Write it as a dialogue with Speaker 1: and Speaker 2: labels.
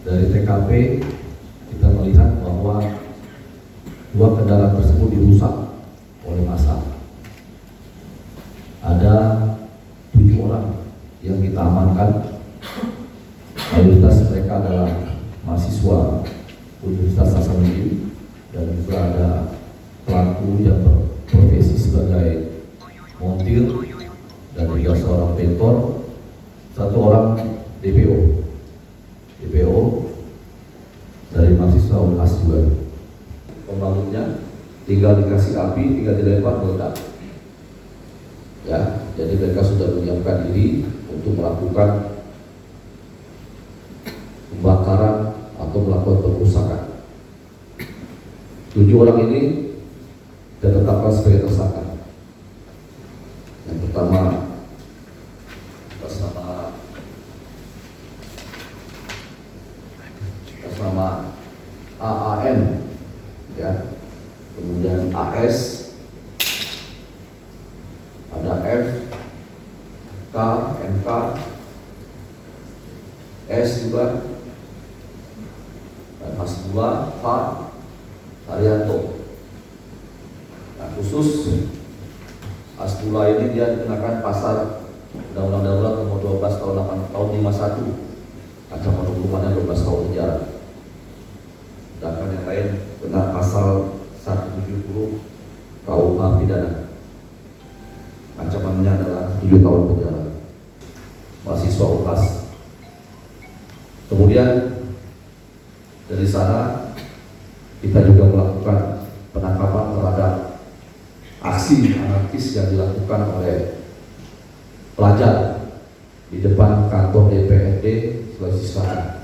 Speaker 1: Dari TKP kita melihat bahwa dua kendaraan tersebut dirusak oleh massa. Ada 7 orang yang kita amankan. Mayoritas mereka adalah mahasiswa Universitas Hasanuddin dan juga ada pelaku yang berprofesi sebagai montir dan juga seorang bentor, 1 orang DPO dari mahasiswa UNHAS juga. Pembangunnya tinggal dikasih api, tinggal dilempar meledak. Ya, jadi mereka sudah menyiapkan diri untuk melakukan pembakaran atau melakukan perusakan. 7 orang ini ditetapkan sebagai tersangka. Yang pertama atas nama AAN, ya, kemudian AS, ada F, K, MK, S juga, dan Hasbullah, F, Haryanto. Nah, khusus Hasbullah ini dia dikenakan pasal Undang-Undang Darurat nomor 12 tahun 51, ancaman hukumannya 12 tahun penjara. Sedangkan yang lain kena pasal 170 KUH pidana, ancamannya adalah 7 tahun penjara. Mahasiswa UNHAS. Kemudian dari sana kita juga melakukan penangkapan terhadap aksi anarkis yang dilakukan oleh pelajar di depan kantor DPRD Sulawesi Selatan.